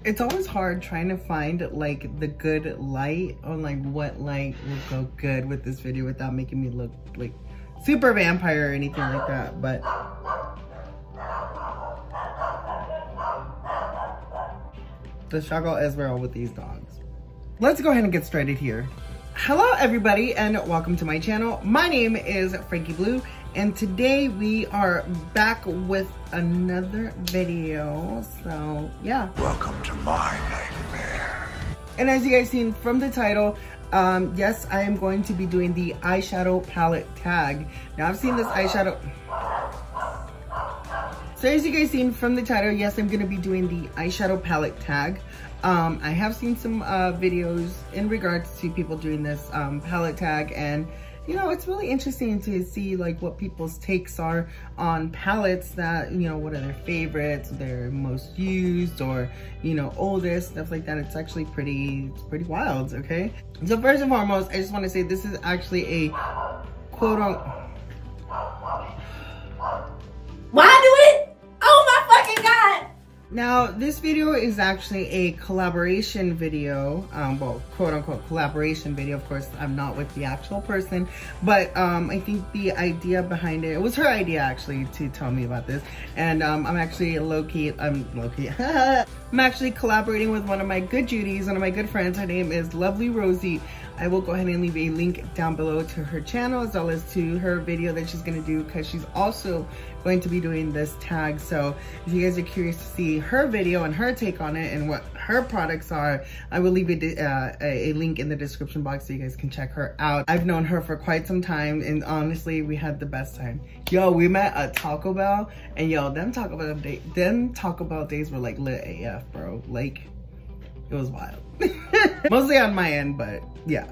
It's always hard trying to find like the good light or like what light will go good with this video without making me look like super vampire or anything like that, but the struggle is real with these dogs. Let's go ahead and get started here. Hello everybody and welcome to my channel. My name is Frankie Blue and today we are back with another video. So yeah. Welcome to my nightmare. And as you guys seen from the title, yes, I am going to be doing the eyeshadow palette tag. Now I've seen this eyeshadow. So as you guys seen from the title, yes, I'm gonna be doing the eyeshadow palette tag. I have seen some videos in regards to people doing this palette tag, and you know, it's really interesting to see like what people's takes are on palettes that, you know, what are their favorites, their most used, or, you know, oldest, stuff like that. It's actually pretty wild, okay? So first and foremost, I just want to say this is actually a quote unquote. Why do it? Oh my fucking God! Now, this video is actually a collaboration video, well, quote-unquote collaboration video. Of course, I'm not with the actual person, but I think the idea behind it was her idea, actually, to tell me about this. And I'm actually I'm actually collaborating with one of my good Judies, one of my good friends. Her name is LOVELYROZY. I will go ahead and leave a link down below to her channel as well as to her video that she's going to do, because she's also going to be doing this tag. So if you guys are curious to see her video and her take on it and what her products are, I will leave a link in the description box so you guys can check her out. I've known her for quite some time and honestly, we had the best time. Yo, we met at Taco Bell and yo, them Taco Bell days were like lit AF, bro. Like, it was wild. Mostly on my end, but yeah.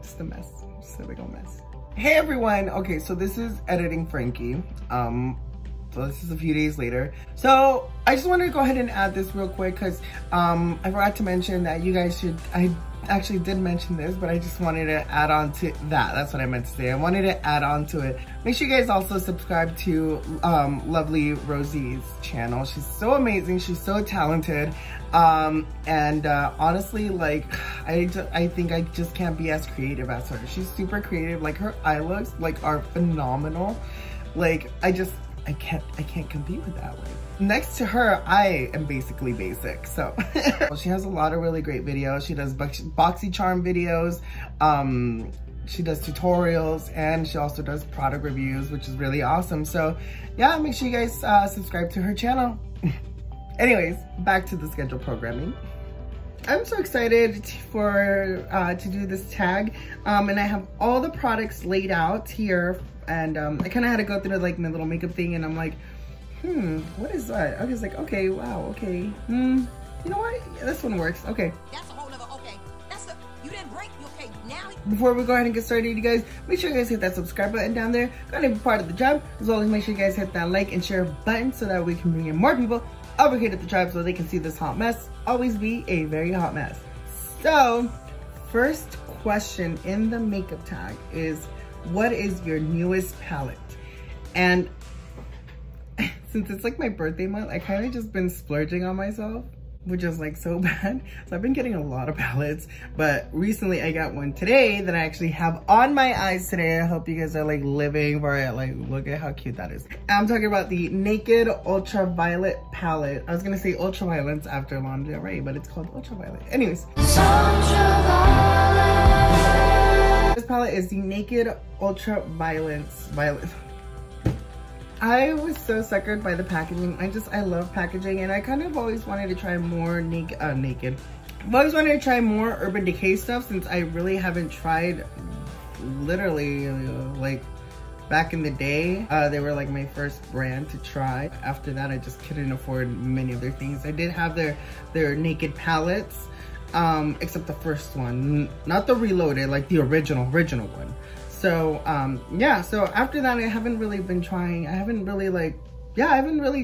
Just a mess. Just a big old mess. Hey everyone. Okay, so this is Editing Frankie. So this is a few days later. So I just wanted to go ahead and add this real quick because I forgot to mention that you guys should, I actually did mention this, but I just wanted to add on to that. That's what I meant to say. I wanted to add on to it. Make sure you guys also subscribe to LOVELYROZY's channel. She's so amazing. She's so talented. Honestly, like, I think I just can't be as creative as her. She's super creative. Like, her eye looks like are phenomenal. Like, I can't compete with that. Like, next to her, I am basically basic. So she has a lot of really great videos. She does BoxyCharm videos. She does tutorials, and she also does product reviews, which is really awesome. So yeah, make sure you guys subscribe to her channel. Anyways, back to the scheduled programming. I'm so excited for to do this tag, and I have all the products laid out here, and I kind of had to go through like my little makeup thing, and I'm like, what is that? I was like, okay, wow, okay, you know what? Yeah, this one works. Okay. That's a whole nother okay. You didn't break. Okay, now. Before we go ahead and get started, you guys, make sure you guys hit that subscribe button down there. Go ahead and be part of the tribe, as well as make sure you guys hit that like and share button so that we can bring in more people over here at the tribe so they can see this hot mess always be a very hot mess. So, first question in the makeup tag is, what is your newest palette? And since it's like my birthday month, I kind of just been splurging on myself, which is like so bad. So I've been getting a lot of palettes, but recently I got one today that I actually have on my eyes today. I hope you guys are like living for it. Like, look at how cute that is. I'm talking about the Naked Ultraviolet palette. I was gonna say Ultraviolence after lingerie, but it's called Ultraviolet. Anyways. This palette is the Naked Ultraviolet. I was so suckered by the packaging. I love packaging, and I kind of always wanted to try more naked. I've always wanted to try more Urban Decay stuff since I really haven't tried, literally, like back in the day. They were like my first brand to try. After that, I just couldn't afford many of their things. I did have their naked palettes, except the first one, not the Reloaded, like the original one. So yeah, so after that I haven't really been trying, I haven't really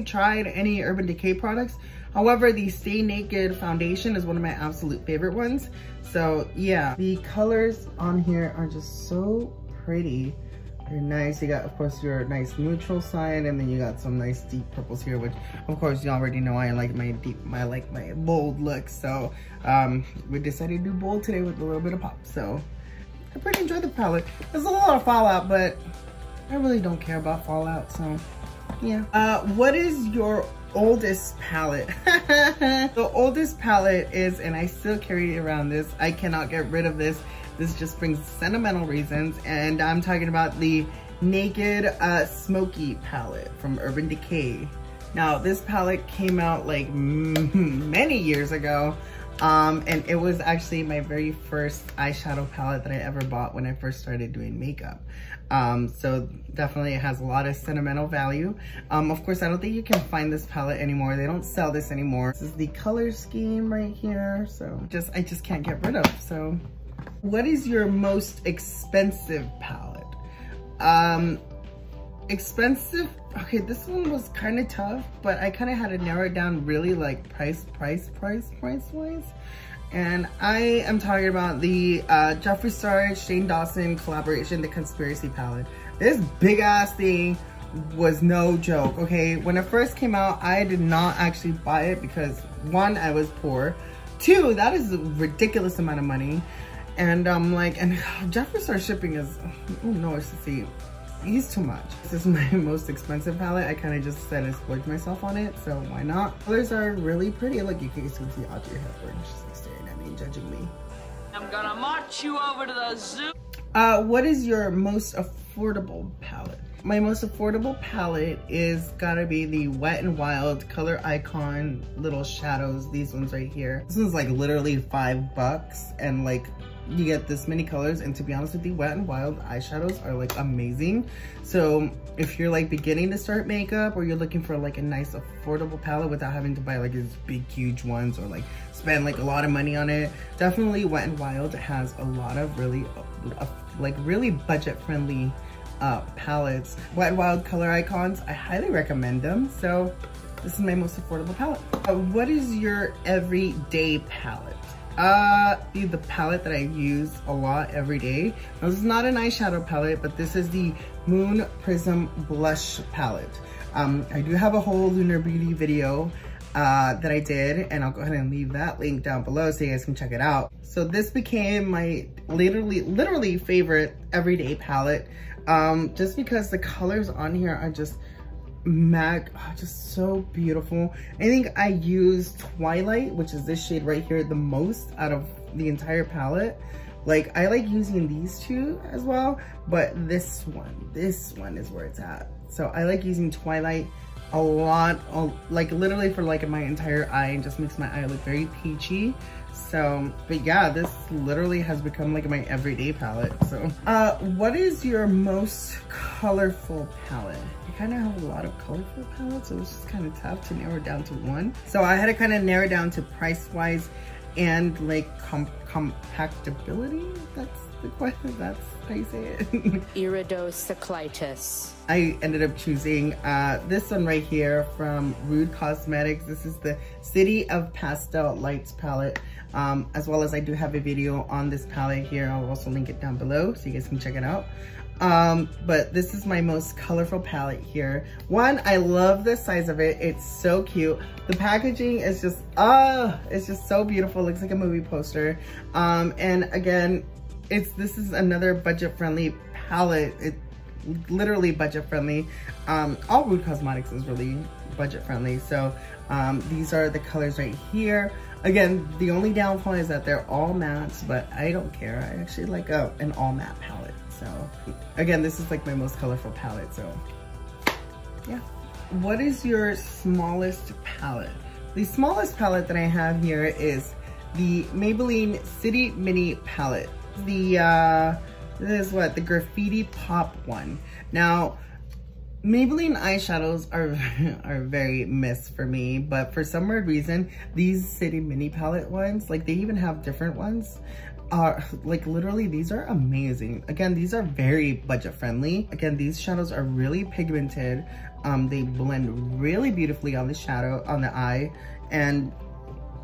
tried any Urban Decay products. However, the Stay Naked foundation is one of my absolute favorite ones. So yeah, the colors on here are just so pretty. Very nice. You got, of course, your nice neutral side, and then you got some nice deep purples here, which, of course, you already know I like my my bold look. So we decided to do bold today with a little bit of pop. So I pretty enjoyed the palette. There's a lot of fallout, but I really don't care about fallout. So yeah. What is your oldest palette? The oldest palette is, and I still carry around this. I cannot get rid of this. This just brings sentimental reasons, and I'm talking about the Naked Smoky palette from Urban Decay. Now, this palette came out like many years ago, and it was actually my very first eyeshadow palette that I ever bought when I first started doing makeup. So definitely it has a lot of sentimental value. Of course, I don't think you can find this palette anymore. They don't sell this anymore. This is the color scheme right here. So I just can't get rid of. So what is your most expensive palette? Expensive, okay, this one was kind of tough, but I kind of had to narrow it down really like price wise. And I am talking about the Jeffree Star, Shane Dawson collaboration, the Conspiracy palette. This big ass thing was no joke, okay? When it first came out, I did not actually buy it because one, I was poor. Two, that is a ridiculous amount of money. And and Jeffree Star shipping is, oh no, it's to see. He's too much. This is my most expensive palette. I kind of just said I splurged myself on it, so why not? Colors are really pretty. Look, you can see Audrey Hepburn. She's like staring at me, judging me. I'm gonna march you over to the zoo. What is your most affordable palette? My most affordable palette is gotta be the Wet n Wild Color Icon Little Shadows. These ones right here. This one's like literally $5, and like you get this many colors. And to be honest with you, Wet n Wild eyeshadows are like amazing. So if you're like beginning to start makeup, or you're looking for like a nice affordable palette without having to buy like these big huge ones, or like spend like a lot of money on it, definitely Wet n Wild has a lot of really really budget friendly palettes. Wet n Wild Color Icons, I highly recommend them. So this is my most affordable palette. What is your everyday palette? The palette that I use a lot every day. Now, this is not an eyeshadow palette, but this is the Moon Prism Blush palette. I do have a whole Lunar Beauty video that I did, and I'll go ahead and leave that link down below so you guys can check it out. So this became my literally favorite everyday palette, just because the colors on here are just just so beautiful. I think I use Twilight, which is this shade right here, the most out of the entire palette. Like, I like using these two as well, but this one is where it's at. So I like using Twilight a lot, like literally for like my entire eye, and just makes my eye look very peachy. So, but yeah, this literally has become like my everyday palette. So, what is your most colorful palette? I kind of have a lot of colorful palettes, so it's just kind of tough to narrow it down to one. So I had to kind of narrow it down to price-wise and like compactability. That's the question. That's how you say it. Iridocyclitis. I ended up choosing this one right here from Rude Cosmetics. This is the City of Pastel Lights palette. As well as I do have a video on this palette here. I'll also link it down below so you guys can check it out. But this is my most colorful palette here. One, I love the size of it. It's so cute. The packaging is just, it's just so beautiful. It looks like a movie poster. And again, this is another budget-friendly palette. It literally budget-friendly. All Rude Cosmetics is really budget-friendly. So these are the colors right here. Again, the only downfall is that they're all mattes, but I don't care. I actually like an all matte palette. So again, this is like my most colorful palette. So yeah. What is your smallest palette? The smallest palette that I have here is the Maybelline City Mini palette. This is what, the Graffiti Pop one. Now, Maybelline Eye Shadows are very miss for me, but for some weird reason, these City Mini palette ones, like they even have different ones, are like literally, these are amazing. Again, these are very budget friendly. Again, these shadows are really pigmented. They blend really beautifully on the shadow, on the eye. And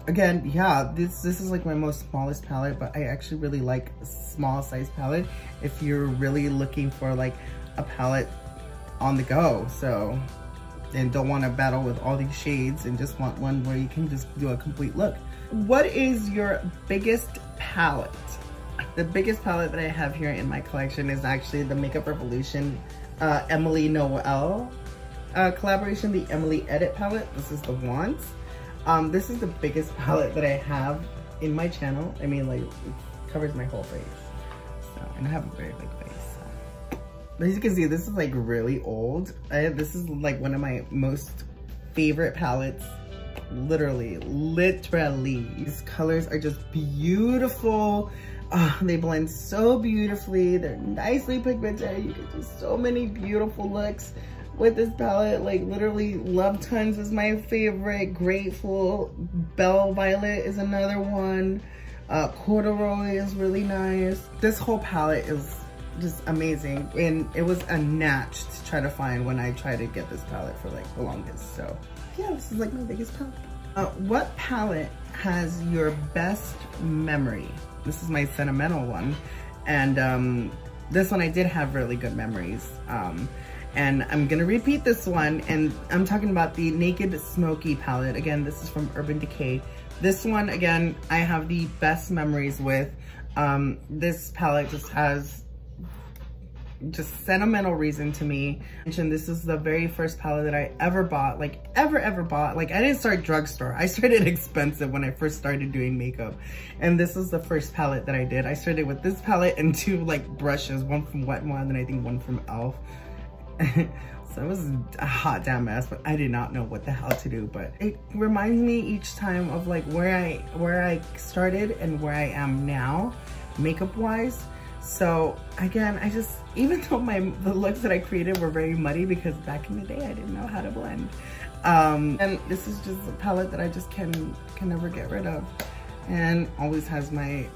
again, yeah, this is like my most smallest palette, but I actually really like a small size palette if you're really looking for like a palette on the go, so, and don't want to battle with all these shades and just want one where you can just do a complete look. What is your biggest palette? The biggest palette that I have here in my collection is actually the Makeup Revolution Emily Noel collaboration, the Emily Edit palette. This is the Wands. This is the biggest palette that I have in my channel. I mean, like, it covers my whole face. So, and I have a very big face. So. But as you can see, this is like really old. This is like one of my most favorite palettes. Literally. These colors are just beautiful. They blend so beautifully. They're nicely pigmented. You can do so many beautiful looks with this palette. Like literally, Love Tons is my favorite. Grateful, Belle Violet is another one. Corduroy is really nice. This whole palette is just amazing, and it was a natch to try to find when I tried to get this palette for like the longest. So yeah, this is like my biggest palette. What palette has your best memory? This is my sentimental one, and this one I did have really good memories. And I'm gonna repeat this one, and I'm talking about the Naked Smoky palette. Again, this is from Urban Decay. This one, again, I have the best memories with. This palette just has just sentimental reason to me. And this is the very first palette that I ever bought, like ever bought. Like I didn't start drugstore. I started expensive when I first started doing makeup. And this is the first palette that I did. I started with this palette and two like brushes, one from Wet n Wild and I think one from e.l.f. So it was a hot damn mess, but I did not know what the hell to do. But it reminds me each time of like where I started and where I am now, makeup wise. So again, I just, even though the looks that I created were very muddy because back in the day I didn't know how to blend. And this is just a palette that I just can never get rid of, and always has I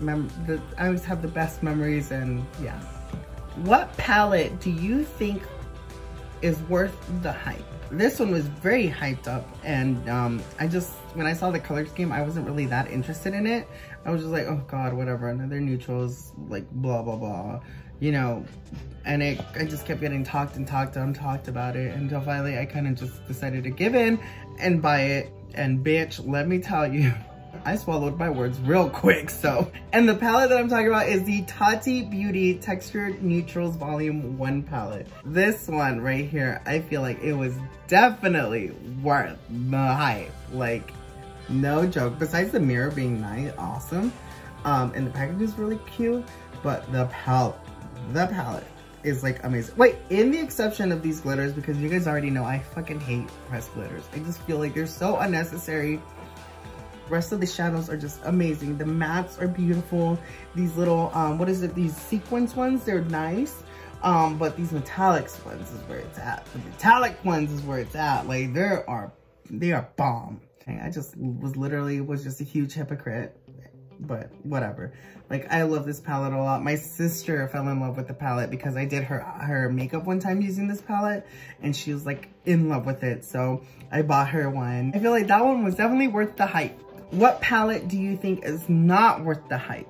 always have the best memories. And yeah. What palette do you think is worth the hype? This one was very hyped up, and when I saw the color scheme, I wasn't really that interested in it. I was just like, oh god, whatever, another neutrals, like blah blah blah, you know. And I just kept getting talked about it until finally I kind of just decided to give in and buy it. And bitch, let me tell you, I swallowed my words real quick. So, and the palette that I'm talking about is the Tati Beauty Textured Neutrals Volume 1 palette. This one right here, I feel like it was definitely worth the hype. Like, no joke. Besides the mirror being nice, awesome, and the package is really cute, but the palette is like amazing. Wait, in the exception of these glitters, because you guys already know I fucking hate pressed glitters. I just feel like they're so unnecessary. Rest of the shadows are just amazing. The mattes are beautiful. These little, what is it? These sequence ones, they're nice. But these metallics ones is where it's at. The metallic ones is where it's at. Like they are bomb. I just was just a huge hypocrite, but whatever. Like I love this palette a lot. My sister fell in love with the palette because I did her makeup one time using this palette, and she was like in love with it. So I bought her one. I feel like that one was definitely worth the hype. What palette do you think is not worth the hype?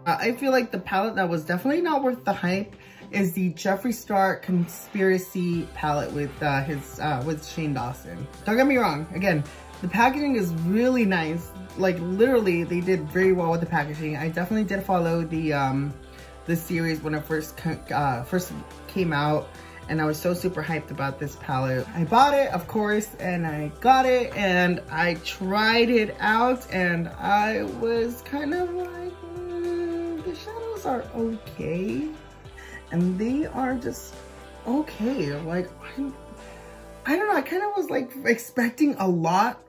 I feel like the palette that was definitely not worth the hype is the Jeffree Star Conspiracy palette with Shane Dawson. Don't get me wrong. Again, the packaging is really nice. Like literally, they did very well with the packaging. I definitely did follow the series when it first came out. And I was so super hyped about this palette. I bought it, of course, and I got it, and I tried it out, and I was kind of like, the shadows are okay. And they are just okay. Like, I don't know, I kind of was like expecting a lot.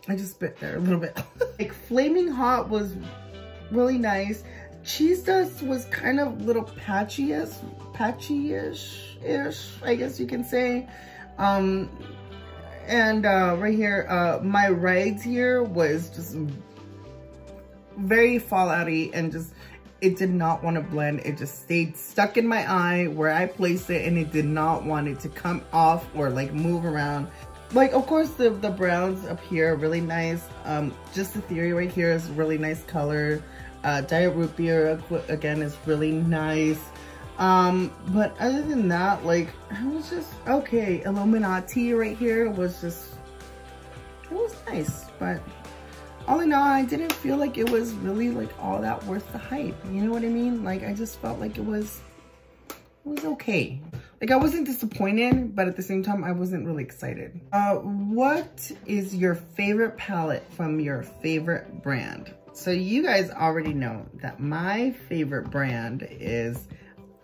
I just spit there a little bit. Like, Flaming Hot was really nice. Cheese Dust was kind of little patchy-ish, I guess you can say. And right here, My Rides here was just very fallouty, and just, it did not want to blend. It just stayed stuck in my eye where I placed it, and it did not want it to come off or like move around. Like, of course, the browns up here are really nice. Just the Theory right here is really nice color. Diet Root Beer, again, is really nice. But other than that, like, I was just okay. Illuminati right here was just, it was nice, but all in all, I didn't feel like it was really like all that worth the hype. You know what I mean? Like, I just felt like it was okay. Like, I wasn't disappointed, but at the same time, I wasn't really excited. What is your favorite palette from your favorite brand? So you guys already know that my favorite brand is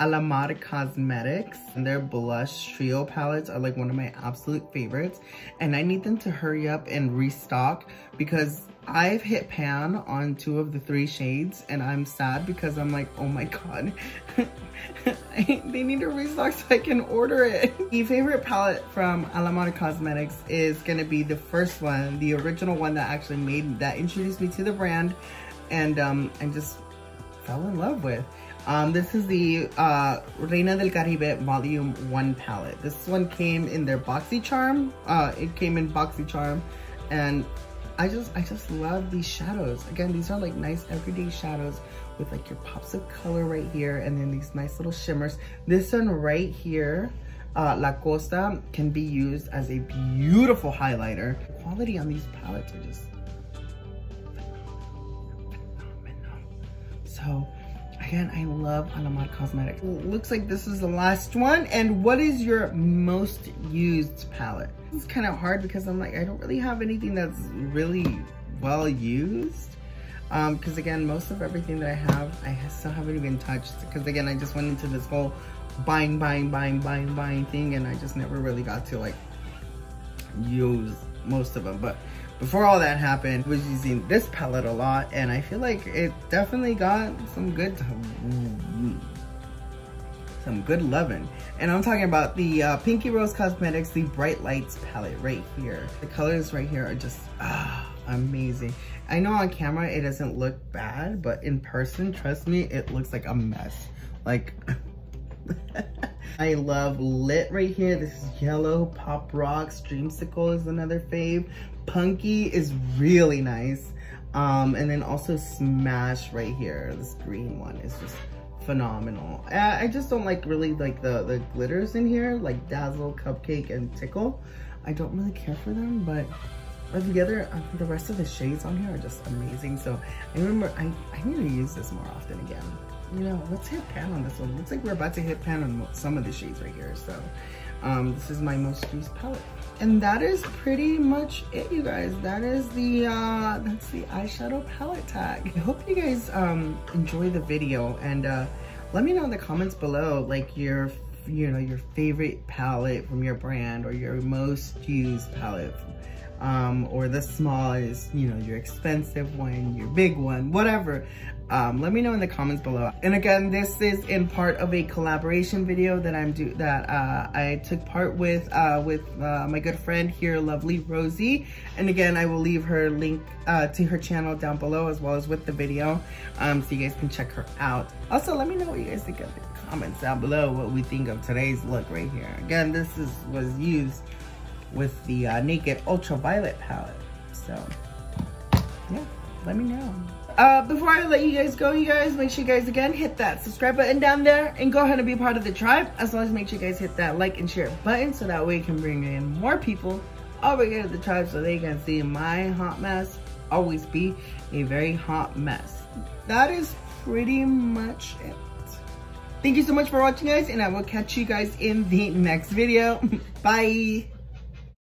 Alamada Cosmetics, and their blush trio palettes are like one of my absolute favorites, and I need them to hurry up and restock because I've hit pan on 2 of the 3 shades, and I'm sad because I'm like, oh my god, they need to restock so I can order it. The favorite palette from Alamada Cosmetics is gonna be the first one, the original one that actually introduced me to the brand, and I just fell in love with. This is the Reina del Caribe Volume 1 palette. This one came in their BoxyCharm. It came in BoxyCharm, and I just love these shadows. Again, these are like nice everyday shadows with like your pops of color right here, and then these nice little shimmers. This one right here, La Costa, can be used as a beautiful highlighter. The quality on these palettes are just phenomenal. So again, I love Alamada Cosmetics. Looks like this is the last one. And what is your most used palette? It's kind of hard because I'm like, I don't really have anything that's really well used. Because again, most of everything that I have, I still haven't even touched. Because again, I just went into this whole buying thing, and I just never really got to like use most of them. But before all that happened, I was using this palette a lot, and I feel like it definitely got some good loving. And I'm talking about the Pinky Rose Cosmetics, the Bright Lights palette right here. The colors right here are just amazing. I know on camera it doesn't look bad, but in person, trust me, it looks like a mess. Like, I love Lit right here. This is yellow. Pop Rocks, Dreamsicle is another fave. Punky is really nice. And then also Smash right here. This green one is just phenomenal. I just don't like really like the glitters in here, like Dazzle, Cupcake, and Tickle. I don't really care for them, but altogether, the rest of the shades on here are just amazing. So I remember I need to use this more often again. You know, let's hit pan on this one. Looks like we're about to hit pan on some of the shades right here. So this is my most used palette. And that is pretty much it, you guys. That is that's the eyeshadow palette tag. I hope you guys enjoy the video, and let me know in the comments below, like your favorite palette from your brand, or your most used palette, or the smallest, your expensive one, your big one, whatever. Let me know in the comments below. And again, this is in part of a collaboration video that I took part with my good friend here, LOVELYROZY. And again, I will leave her link to her channel down below, as well as with the video, so you guys can check her out. Also, let me know what you guys think in the comments down below, what we think of today's look right here. Again, this was used with the Naked Ultraviolet palette. So yeah, let me know. Before I let you guys go, you guys, make sure you guys again hit that subscribe button down there and go ahead and be part of the tribe, as well as make sure you guys hit that like and share button, so that way you can bring in more people over here to the tribe, so they can see my hot mess always be a very hot mess. That is pretty much it. Thank you so much for watching, guys, and I will catch you guys in the next video. Bye.